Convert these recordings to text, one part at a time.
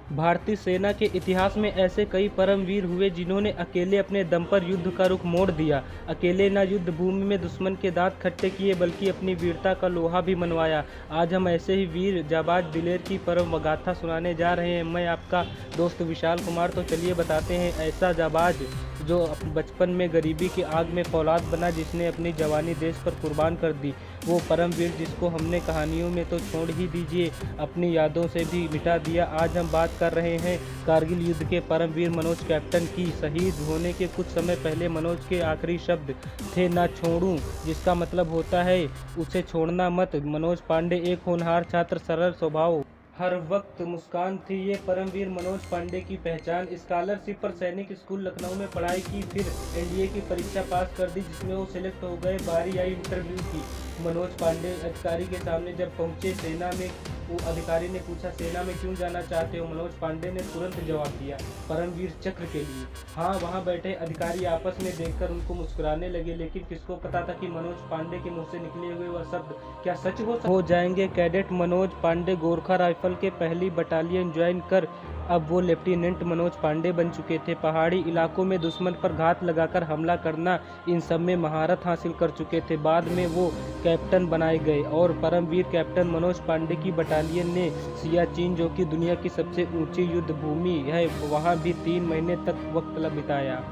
भारतीय सेना के इतिहास में ऐसे कई परमवीर हुए जिन्होंने अकेले अपने दम पर युद्ध का रुख मोड़ दिया। अकेले न युद्ध भूमि में दुश्मन के दांत खट्टे किए बल्कि अपनी वीरता का लोहा भी मनवाया। आज हम ऐसे ही वीर जाबाज दिलेर की परम गाथा सुनाने जा रहे हैं। मैं आपका दोस्त विशाल कुमार। तो चलिए बताते हैं ऐसा जाबाज जो बचपन में गरीबी की आग में फौलाद बना, जिसने अपनी जवानी देश पर कुर्बान कर दी। वो परमवीर जिसको हमने कहानियों में तो छोड़ ही दीजिए, अपनी यादों से भी मिटा दिया। आज हम बात कर रहे हैं कारगिल युद्ध के परमवीर मनोज कैप्टन की। शहीद होने के कुछ समय पहले मनोज के आखिरी शब्द थे ना छोड़ूं, जिसका मतलब होता है उसे छोड़ना मत। मनोज पांडे एक होनहार छात्र, सरल स्वभाव, हर वक्त मुस्कान थी ये परमवीर मनोज पांडे की पहचान। स्कॉलरशिप पर सैनिक स्कूल लखनऊ में पढ़ाई की, फिर एनडीए की परीक्षा पास कर दी जिसमें वो सिलेक्ट हो गए। बारी आई इंटरव्यू की। मनोज पांडे अधिकारी के सामने जब पहुंचे सेना में, वो अधिकारी ने पूछा सेना में क्यों जाना चाहते हो। मनोज पांडे ने तुरंत जवाब दिया, परमवीर चक्र के लिए। हाँ, वहाँ बैठे अधिकारी आपस में देखकर उनको मुस्कुराने लगे, लेकिन किसको पता था कि मनोज पांडे के मुंह से निकले हुए वह शब्द क्या सच हो जाएंगे। कैडेट मनोज पांडे गोरखा राइफल के पहली बटालियन ज्वाइन कर अब वो लेफ्टिनेंट मनोज पांडे बन चुके थे। पहाड़ी इलाकों में दुश्मन पर घात लगाकर हमला करना, इन सब में महारत हासिल कर चुके थे। बाद में वो कैप्टन बनाए गए और परमवीर कैप्टन मनोज पांडे की बटालियन ने सियाचिन, जो कि दुनिया की सबसे ऊंची युद्ध भूमि है, वहां भी 3 महीने तक वक्त बिताया।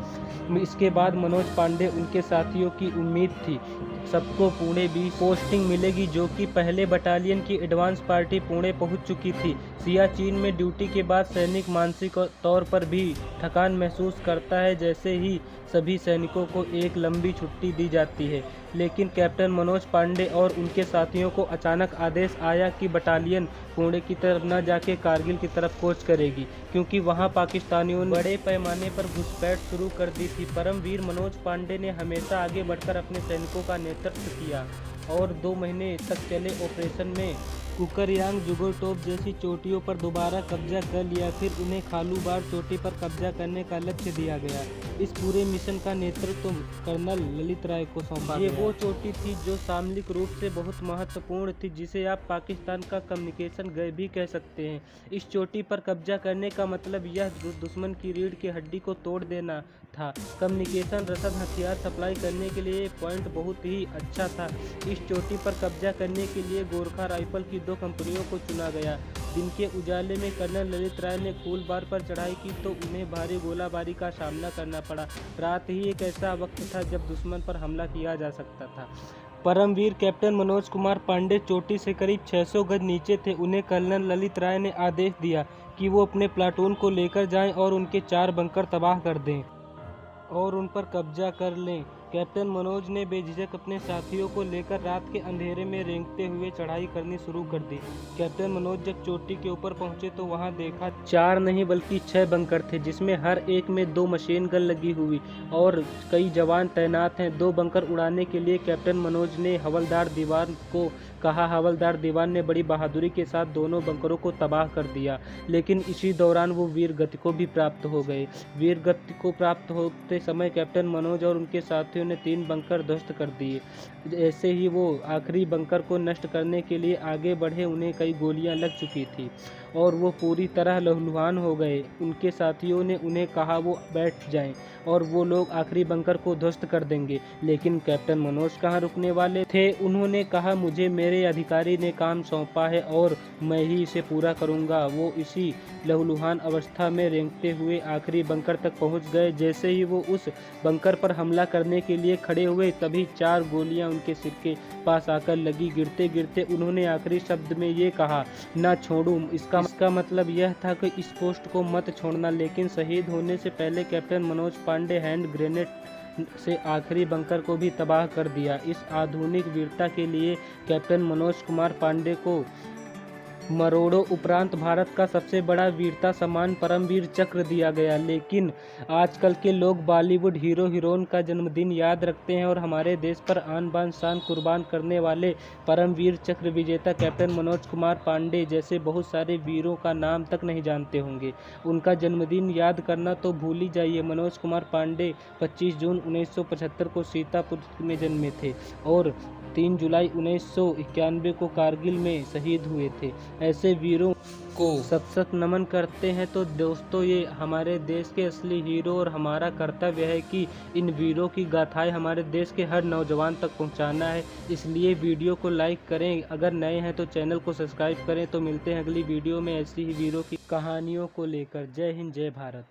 इसके बाद मनोज पांडे उनके साथियों की उम्मीद थी सबको पुणे भी पोस्टिंग मिलेगी, जो कि पहले बटालियन की एडवांस पार्टी पुणे पहुंच चुकी थी। सियाचिन में ड्यूटी के बाद सैनिक मानसिक तौर पर भी थकान महसूस करता है, जैसे ही सभी सैनिकों को एक लंबी छुट्टी दी जाती है। लेकिन कैप्टन मनोज पांडे और उनके साथियों को अचानक आदेश आया कि बटालियन पुणे की तरफ न जाके कारगिल की तरफ कूच करेगी, क्योंकि वहां पाकिस्तानियों ने बड़े पैमाने पर घुसपैठ शुरू कर दी थी। परमवीर मनोज पांडे ने हमेशा आगे बढ़कर अपने सैनिकों का नेतृत्व किया और 2 महीने तक चले ऑपरेशन में कुकरयांग, जुगोटोप जैसी चोटियों पर दोबारा कब्जा कर लिया। फिर उन्हें खालूबार चोटी पर कब्जा करने का लक्ष्य दिया गया। इस पूरे मिशन का नेतृत्व कर्नल ललित राय को सौंपा गया। ये वो चोटी थी जो सामरिक रूप से बहुत महत्वपूर्ण थी, जिसे आप पाकिस्तान का कम्युनिकेशन गए भी कह सकते हैं। इस चोटी पर कब्जा करने का मतलब यह दुश्मन की रीढ़ की हड्डी को तोड़ देना था। कम्युनिकेशन रसद हथियार सप्लाई करने के लिए पॉइंट बहुत ही अच्छा था। इस चोटी पर कब्जा करने के लिए गोरखा राइफल की 2 कंपनियों को चुना गया। दिन के उजाले में कर्नल ललित राय ने फूलबार पर चढ़ाई की तो उन्हें भारी गोलाबारी का सामना करना पड़ा। रात ही एक ऐसा वक्त था जब दुश्मन पर हमला किया जा सकता था। परमवीर कैप्टन मनोज कुमार पांडे चोटी से करीब 600 गज नीचे थे। उन्हें कर्नल ललित राय ने आदेश दिया कि वो अपने प्लाटून को लेकर जाएं और उनके 4 बंकर तबाह कर दें और उन पर कब्जा कर लें। कैप्टन मनोज ने बेझिझक अपने साथियों को लेकर रात के अंधेरे में रेंगते हुए चढ़ाई करनी शुरू कर दी। कैप्टन मनोज जब चोटी के ऊपर पहुंचे तो वहां देखा 4 नहीं बल्कि 6 बंकर थे, जिसमें हर एक में 2 मशीन गन लगी हुई और कई जवान तैनात हैं। 2 बंकर उड़ाने के लिए कैप्टन मनोज ने हवलदार दीवान को कहा। हवलदार दीवान ने बड़ी बहादुरी के साथ दोनों बंकरों को तबाह कर दिया, लेकिन इसी दौरान वो वीर गति को भी प्राप्त हो गए। वीर गति को प्राप्त होते समय कैप्टन मनोज और उनके साथियों ने 3 बंकर ध्वस्त कर दिए। ऐसे ही वो आखिरी बंकर को नष्ट करने के लिए आगे बढ़े। उन्हें कई गोलियां लग चुकी थी और वो पूरी तरह लहूलुहान हो गए। उनके साथियों ने उन्हें कहा वो बैठ जाएं और वो लोग आखिरी बंकर को ध्वस्त कर देंगे, लेकिन कैप्टन मनोज कहाँ रुकने वाले थे। उन्होंने कहा मुझे मेरे अधिकारी ने काम सौंपा है और मैं ही इसे पूरा करूंगा। वो इसी लहूलुहान अवस्था में रेंगते हुए आखिरी बंकर तक पहुंच गए। जैसे ही वो उस बंकर पर हमला करने के लिए खड़े हुए, तभी 4 गोलियां उनके सिर के पास आकर लगी। गिरते गिरते उन्होंने आखिरी शब्द में ये कहा, ना छोड़ूं। इसका मतलब यह था कि इस पोस्ट को मत छोड़ना। लेकिन शहीद होने से पहले captain Manoj Pandey hand grenade से आखिरी बंकर को भी तबाह कर दिया। इस आधुनिक वीरता के लिए कैप्टन मनोज कुमार पांडे को मरोड़ों उपरांत भारत का सबसे बड़ा वीरता सम्मान परमवीर चक्र दिया गया। लेकिन आजकल के लोग बॉलीवुड हीरो हीरोइन का जन्मदिन याद रखते हैं और हमारे देश पर आन बान शान कुर्बान करने वाले परमवीर चक्र विजेता कैप्टन मनोज कुमार पांडे जैसे बहुत सारे वीरों का नाम तक नहीं जानते होंगे। उनका जन्मदिन याद करना तो भूल ही जाइए। मनोज कुमार पांडे 25 जून 1975 को सीतापुर में जन्मे थे और 3 जुलाई 1991 को कारगिल में शहीद हुए थे। ऐसे वीरों को सत सत नमन करते हैं। तो दोस्तों, ये हमारे देश के असली हीरो और हमारा कर्तव्य है कि इन वीरों की गाथाएं हमारे देश के हर नौजवान तक पहुंचाना है। इसलिए वीडियो को लाइक करें, अगर नए हैं तो चैनल को सब्सक्राइब करें। तो मिलते हैं अगली वीडियो में ऐसी ही वीरों की कहानियों को लेकर। जय हिंद, जय भारत।